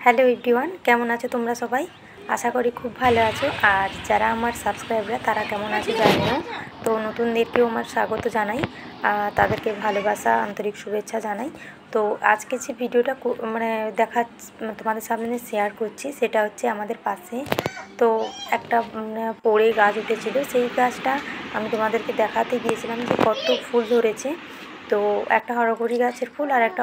Hello everyone, কেমন আছো তোমরা সবাই? আশা করি খুব ভালো আছো। আর যারা আমার সাবস্ক্রাইবার তারা কেমন আছে জানিও। তো নতুনদেরকেও আমার স্বাগত জানাই, তাদেরকে ভালোবাসা আন্তরিক শুভেচ্ছা জানাই। তো আজকে যে ভিডিওটা তোমাদের সামনে শেয়ার করছি সেটা হচ্ছে আমাদের পাশে তো একটা পড়ে গাছ উঠেছিল। সেই গাছটা আমি তোমাদেরকে দেখাতে গিয়েছিলাম যে কত ফুল ধরেছে। তো একটা হরগৌরী গাছের ফুল আর একটা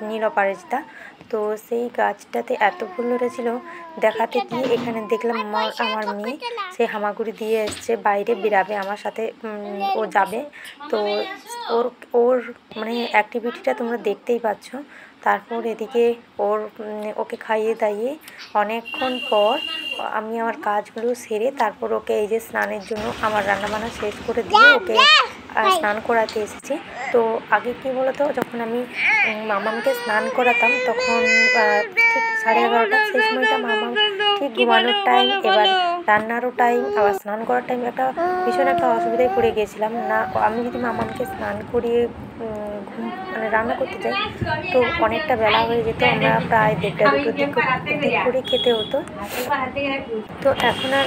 নীল অপরাজিতা। তো সেই গাছটাতে এত ফুল ধরেছিল, দেখাতে গিয়ে এখানে দেখলাম আমার মেয়ে সে হামাগুড়ি দিয়ে এসছে, বাইরে বেরাবে আমার সাথে, ও যাবে। তো ওর ওর মানে অ্যাক্টিভিটিটা তোমরা দেখতেই পাচ্ছ। তারপর এদিকে ওকে খাইয়ে দাইয়ে অনেকক্ষণ পর আমি আমার কাজগুলো সেরে তারপর ওকে এই যে স্নানের জন্য আমার রান্নাবান্না শেষ করে দিয়ে ওকে স্নান করাতে এসেছি। তো আগে কী বলতো, যখন আমি মামামকে স্নান করাতাম তখন ঠিক 11:30 সেই সময়টা মামাম ঠিক ঘুমানোর টাইম, এবার রান্নারও টাইম, আবার স্নান করার টাইম, ভীষণ একটা অসুবিধায় পড়ে গিয়েছিলাম না। আমি যদি মামামকে স্নান করিয়ে রান্না করতে যাই তো অনেকটা বেলা হয়ে যেত, আমরা প্রায় 1:30-2টোর দিক করে খেতে হতো। তো এখন আর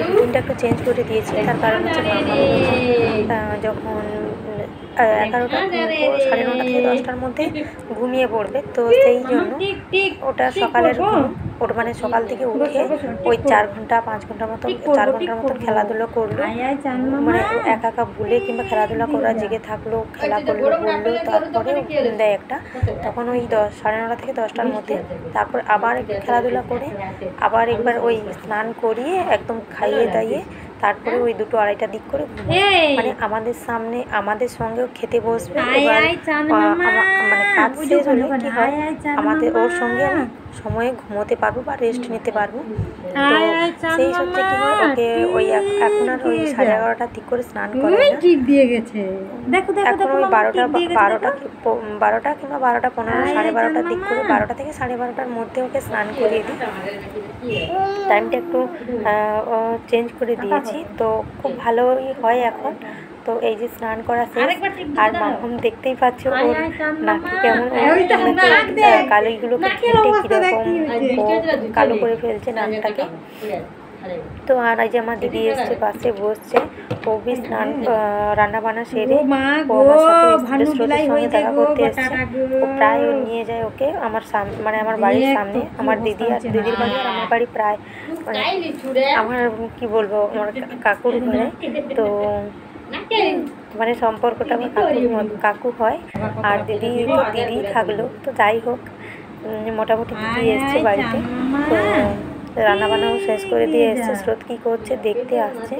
রুটিনটা একটু চেঞ্জ করে দিয়েছি। তার কারণ হচ্ছে মামাম যখন 11টা 9:30 থেকে 10টার মধ্যে ঘুমিয়ে পড়বে, তো সেই জন্য ওটা সকালের ওটা মানে সকাল থেকে উঠে ওই 4-5 ঘন্টার মতন খেলাধুলো করলো, মানে একা ভুলে কিংবা খেলাধুলা করা জেগে থাকলো, খেলা করলো, বললো, তারপরে ঘুম দেয় একটা, তখন ওই 9:30 থেকে 10টার মধ্যে। তারপর আবার একটু খেলাধুলা করে আবার একবার ওই স্নান করিয়ে একদম খাইয়ে দাইয়ে তারপরে ওই 2-2:30টার দিক করে মানে আমাদের সঙ্গেও খেতে বসবে। এবার মানে কাজ শেষ হলে কী হয়, ওর সঙ্গে আমি সময়ে ঘুমোতে পারবো বা রেস্ট নিতে পারবো। তো সেই সূত্রে কী হয়, ওকে ওই এখন আর ওই 11:30টার দিক করে স্নান করে না, এখন ওই 12টা কিংবা 12:15, 12:30টার দিক করে, 12টা থেকে 12:30টার মধ্যে ওকে স্নান করিয়ে দিই। টাইমটা একটু চেঞ্জ করে দিয়েছি, তো খুব ভালোই হয় এখন। তো এই যে স্নান করা শেষ, আর মামাম দেখতেই পাচ্ছ ওর নাকি কেমন, কালিগুলোকে কেটে কীরকম কালো করে ফেলছে নাকটাকে। তো আর এই যে আমার দিদি এসছে, পাশে বসছে, ও বি স্নান রান্নাবান্না সেরে ও আমার সাথে স্রোতের সঙ্গে দেখা করতে এসছে। ও প্রায় ও নিয়ে যায় ওকে আমার মানে আমার বাড়ির সামনে, আমার দিদির বাড়ি আর আমার বাড়ি প্রায় মানে আমার কি বলবো, আমার কাকুর ঘরে। তো মানে সম্পর্কটা আমার কাকু হয়, আর দিদি থাকলো। তো যাই হোক, মোটামুটি দিদি এসছে বাড়িতে। তো রান্নাবান্নাও শেষ করে দিয়ে এসছে, স্রোত কী করছে দেখতে আসছে।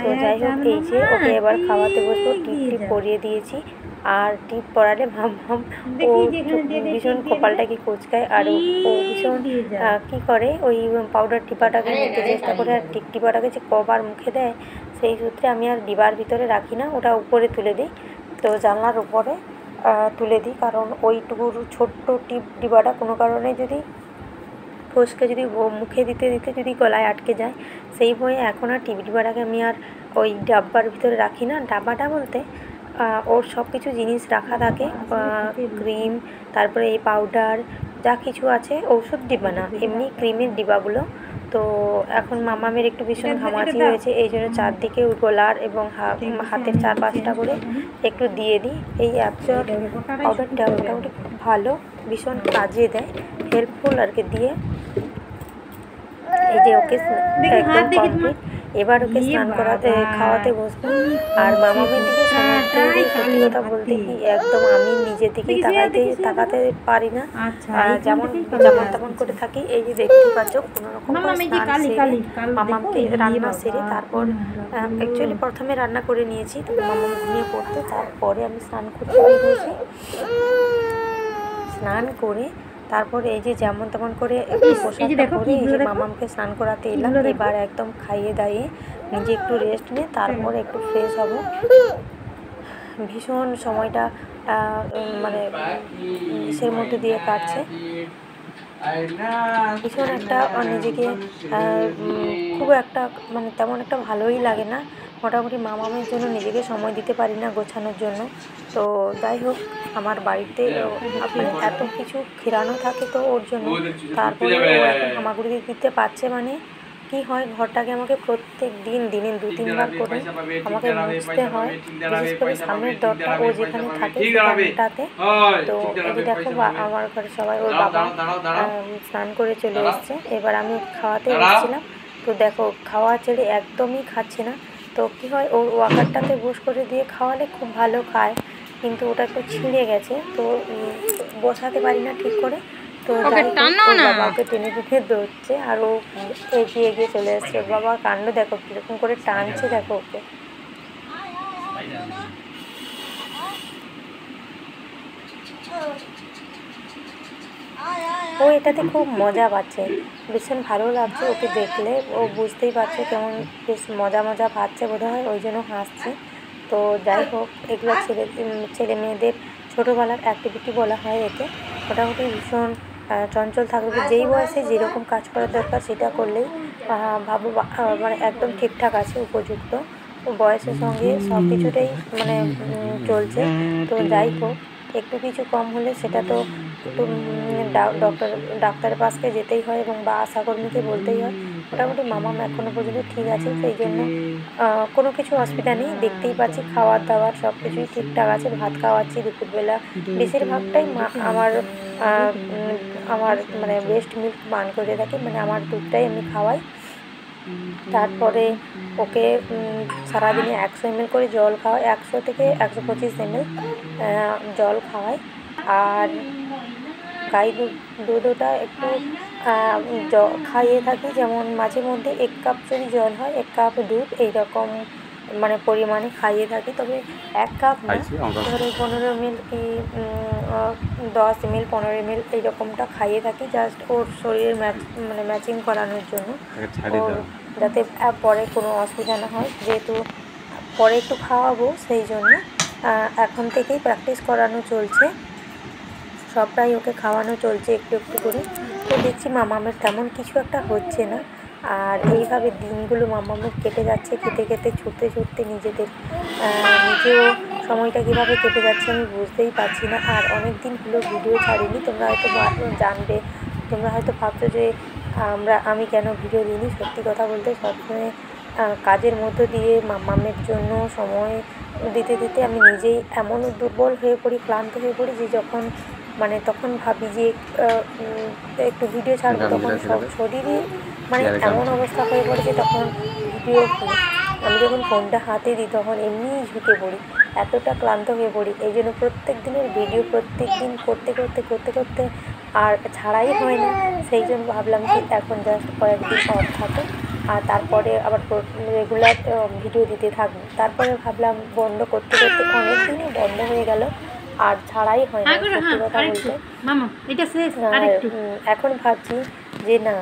তো যাই হোক, এই যে ওকে এবার খাওয়াতে বসবো, টিপ পরিয়ে দিয়েছি। আর টিপ পরালে মামাম ও ভীষণ কপালটাকে কোচকায়, আর ও ভীষণ কী করে, ওই পাউডার টিপাটাকে নিতে চেষ্টা করে, আর টিপাটাকে যে কবার মুখে দেয়, সেই সূত্রে আমি আর ডিবার ভিতরে রাখি না, ওটা উপরে তুলে দিই। তো জানলার উপরে তুলে দিই, কারণ ওইটুকুর ছোট্ট ডিবাটা কোনো কারণে যদি ফসকে যদি মুখে দিতে যদি গলায় আটকে যায়, সেই ভয়ে এখন আর ডিবাটাকে আমি আর ওই ডাব্বার ভিতরে রাখি না। ডাব্বাটা বলতে ওর সব কিছু জিনিস রাখা থাকে, ক্রিম, তারপরে এই পাউডার, যা কিছু আছে, ঔষধ ডিব্বা না, এমনি ক্রিমের ডিব্বাগুলো। তো এখন মামামের একটু ভীষণ ঘামাচি হয়েছে, এই জন্য চারদিকে গলার এবং হাতের 4-5টা করে একটু দিয়ে দিই। এই অ্যাবজর্ব পাউডারটা মোটামুটি খুব ভালো, ভীষণ কাজে দেয়, হেল্পফুল আর কি দিয়ে। এই যে ওকে একদম কমপ্লিট, এবার ওকে স্নান খাওয়াতে বসবো। আর মামামের দিকে সত্যি কথা বলতে কি, একদম আমি নিজের দিকেই তাকাতে পারি না, যেমন তেমন করে থাকি। এই যে দেখতে পাচ্ছ, কোনোরকম স্নান সেরে মামামকে রান্না সেরে তারপর অ্যাকচুয়ালি প্রথমে রান্না করে নিয়েছি, তো মামাম ঘুমিয়ে পড়তো, তারপরে আমি স্নান করতে বেরিয়েছি। স্নান করে তারপর এই যে যেমন তেমন করে একটু পোশাকটা পরে এই যে মামামকে স্নান করাতে এলাম। এবার একদম খাইয়ে দাইয়ে নিজে একটু রেস্ট নিয়ে তারপর একটু ফ্রেশ হব। ভীষণ সময়টা মানে ইসের মধ্যে দিয়ে কাটছে, ভীষণ একটা নিজেকে খুব একটা মানে তেমন একটা ভালোই লাগে না। মোটামুটি মামামের জন্য নিজেকে সময় দিতে পারি না গোছানোর জন্য। তো যাই হোক, আমার বাড়িতে মানে এত কিছু ঘেরানো থাকে তো ওর জন্য, তারপরে ও এখন হামাগুড়ি দিতে পারছে মানে কি হয়, ঘরটাকে আমাকে প্রত্যেক দিন দিনে 2-3 বার করে আমাকে মুছতে হয়, বিশেষ করে সামনের দরটা ও যেখানে থাকে সেখানটাতে। তো এই দেখো আমার ঘরে সবাই, ওর বাবা স্নান করে চলে এসছে, এবার আমি ওকে খাওয়াতে এসেছিলাম। তো দেখো খাওয়া ছেড়ে একদমই খাচ্ছে না। তো কী হয়, ওর ওয়াকারটাতে বস করে দিয়ে খাওয়ালে খুব ভালো খায়, কিন্তু ওটা একটু ছিঁড়ে গেছে, তো বসাতে পারি না ঠিক করে। তো যাই হোক, ওর বাবা ওকে টেনে টেনে ধরছে আর ও এগিয়ে এগিয়ে চলে আসছে। ওর বাবা কাণ্ড দেখো কীরকম করে টানছে, দেখো ওকে। ও এটাতে খুব মজা পাচ্ছে, ভীষণ ভালো লাগছে ওকে দেখলে। ও বুঝতেই পারছে কেমন বেশ মজা মজা পাচ্ছে বোধ হয়, ওই জন্য হাসছে। তো যাই হোক, এগুলো ছেলে মেয়েদের ছোটোবেলার অ্যাক্টিভিটি বলা হয় একে। মোটামুটি ভীষণ চঞ্চল থাকবে, যেই বয়সে যেরকম কাজ করার দরকার সেটা করলেই ভাবো মানে একদম ঠিকঠাক আছে, উপযুক্ত বয়সের সঙ্গে সব কিছুটাই মানে চলছে। তো যাই হোক, একটু কিছু কম হলে সেটা তো একটু ডাক্তারের পাশে যেতেই হয় এবং বা আশাকর্মীকে বলতেই হয়। মোটামুটি মামাম এখনও পর্যন্ত ঠিক আছে, সেই জন্য কোনো কিছু অসুবিধা নেই। দেখতেই পাচ্ছি খাওয়ার দাওয়ার সব কিছুই ঠিকঠাক আছে, ভাত খাওয়াচ্ছি দুপুরবেলা, বেশিরভাগটাই আমার মানে ব্রেস্ট মিল্ক পান করে থাকি, মানে আমার দুধটাই আমি খাওয়াই। তারপরে ওকে সারাদিনে 100 ml করে জল খাওয়াই, 100 থেকে 125 ml জল খাওয়াই। আর গাই দুধটা একটু খাইয়ে থাকি, যেমন মাঝে মধ্যে 1 কাপ যদি জল হয় 1 কাপ দুধ এইরকম মানে পরিমাণে খাইয়ে থাকি। তবে 1 কাপ না, ধরো 15 ml কি 10 ml 15 ml এইরকমটা খাইয়ে থাকি, জাস্ট ওর শরীরের মানে ম্যাচিং করানোর জন্য, যাতে পরে কোনো অসুবিধা না হয়। যেহেতু পরে একটু খাওয়াবো, সেই জন্য এখন থেকেই প্র্যাকটিস করানো চলছে, সবটাই ওকে খাওয়ানো চলছে একটু একটু করে। তো দেখছি মামামের তেমন কিছু একটা হচ্ছে না, আর এইভাবে দিনগুলো মামামের কেটে যাচ্ছে, খেতে খেতে ছুটতে ছুটতে নিজেও সময়টা কীভাবে কেটে যাচ্ছে আমি বুঝতেই পারছি না। আর অনেক দিন হলো ভিডিও ছাড়িনি, তোমরা হয়তো জানবে, তোমরা হয়তো ভাবছো যে আমি কেন ভিডিও দিইনি। সত্যি কথা বলতে সবসময় কাজের মধ্য দিয়ে মামামের জন্য সময় দিতে দিতে আমি নিজেই এমন দুর্বল হয়ে পড়ি, ক্লান্ত হয়ে পড়ি, যে তখন ভাবি যে একটু ভিডিও ছাড়বো, তখন সব শরীরই মানে এমন অবস্থা হয়ে পড়ে যে তখন ভিডিও আমি যখন ফোনটা হাতে দিই তখন এমনিই ঝুঁকে পড়ি, এতটা ক্লান্ত হয়ে পড়ি। এই জন্য প্রত্যেক দিনের ভিডিও প্রত্যেক দিন করতে করতে আর ছাড়াই হয় না। সেই জন্য ভাবলাম কি এখন জাস্ট কয়েকদিন অফ থাকে, আর তারপরে আবার রেগুলার ভিডিও দিতে থাকবো। তারপরে ভাবলাম বন্ধ করতে অনেক দিনই বন্ধ হয়ে গেল, আর ছাড়াই হয় না সত্যি কথা বলতে। এখন ভাবছি যে না,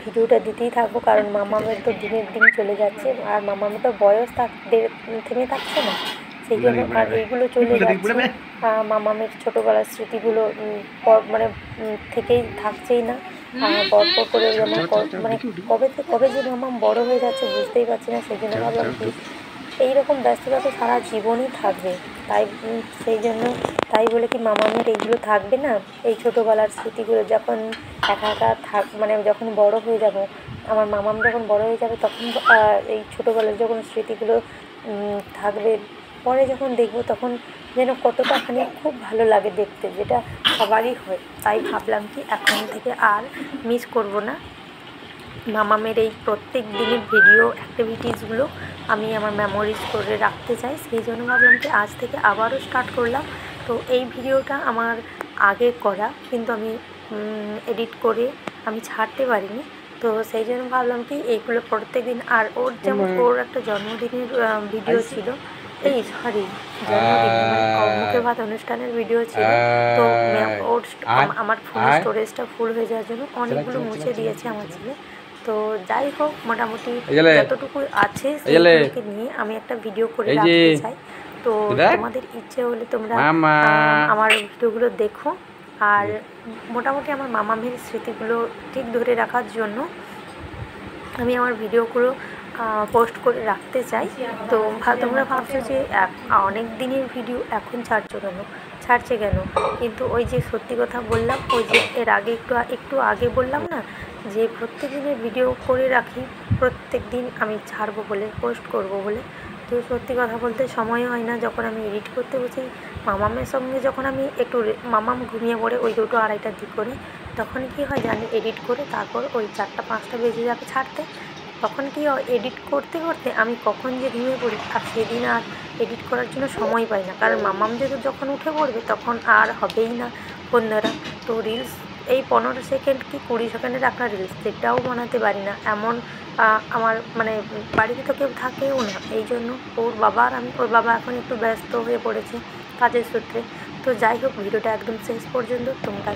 ভিডিওটা দিতেই থাকবো, কারণ মামামের তো দিনের দিন চলে যাচ্ছে, আর মামামের তো বয়স থেমে থাকছে না, সেই জন্য আর এইগুলো চলে যাচ্ছে। মামামের ছোটোবেলার স্মৃতিগুলো মানে থেকেই থাকছেই না, পর করে যেমন মানে কবে যে মামাম বড় হয়ে যাচ্ছে বুঝতেই পারছি না। সেই জন্য ভাবলাম কি এইরকম ব্যস্ততা তো সারা জীবনই থাকবে, তাই বলে কি মামামের এইগুলো থাকবে না, এই ছোটোবেলার স্মৃতিগুলো যখন একা মানে যখন বড় হয়ে যাব, আমার মামাম যখন বড় হয়ে যাবে তখন এই ছোটোবেলার যখন স্মৃতিগুলো থাকবে, পরে যখন দেখব তখন যেন কতটা খুব ভালো লাগে দেখতে, যেটা সবারই হয়। তাই ভাবলাম কি এখন থেকে আর মিস করব না মামামের এই প্রত্যেক দিনের ভিডিও অ্যাক্টিভিটিসগুলো আমি আমার মেমোরিজ করে রাখতে চাই। সেই জন্য ভাবলাম কি আজ থেকে আবারও স্টার্ট করলাম। তো এই ভিডিওটা আমার আগে করা, কিন্তু আমি এডিট করে আমি ছাড়তে পারিনি। তো সেই জন্য ভাবলাম কি এইগুলো প্রত্যেক দিন, আর ওর একটা জন্মদিনের ভিডিও ছিল, জন্মদিন মুখে ভাত অনুষ্ঠানের ভিডিও ছিল। তো আমার ফোনের স্টোরেজটা ফুল হয়ে যাওয়ার জন্য অনেকগুলো মুছে দিয়েছে আমার ছেলে। তো যাই হোক, মোটামুটি যতটুকু আছে সেইগুলোকে নিয়ে আমি একটা ভিডিও করে রাখতে চাই। তো তোমাদের ইচ্ছে হলে তোমরা আমার ভিডিওগুলো দেখো, আর মোটামুটি আমার মামামের স্মৃতিগুলো ঠিক ধরে রাখার জন্য আমি আমার ভিডিওগুলো পোস্ট করে রাখতে চাই। তো তোমরা ভাবছো যে অনেক দিনের ভিডিও এখন ছাড়ছে কেন, কিন্তু ওই যে সত্যি কথা বললাম, ওই যে এর আগে একটু আগে বললাম না যে প্রত্যেক দিনের ভিডিও করে রাখি, প্রত্যেক দিন আমি ছাড়বো বলে, পোস্ট করব বলে। তো সত্যি কথা বলতে সময় হয় না। যখন আমি এডিট করতে বসি মামামের সঙ্গে, যখন আমি একটু মামাম ঘুমিয়ে পড়ে ওই 2টো 2:30টার দিক করে, তখন কি হয় জানি এডিট করে তারপর ওই 4টা 5টা বেজে যাবে ছাড়তে। তখন কি হয় এডিট করতে করতে আমি কখন যে ঘুমিয়ে পড়ি, আর সেদিন আর এডিট করার জন্য সময় পাই না, কারণ মামাম যখন উঠে পড়বে তখন আর হবেই না ফোন ধরা। তো রিলস এই 15 সেকেন্ড কি 20 সেকেন্ডের একটা রিলস সেটাও বানাতে পারি না, এমন আমার মানে বাড়িতে তো কেউ থাকেও না। এই জন্য ওর বাবা এখন একটু ব্যস্ত হয়ে পড়েছে কাজের সূত্রে। তো যাই হোক, ভিডিওটা একদম শেষ পর্যন্ত তোমরা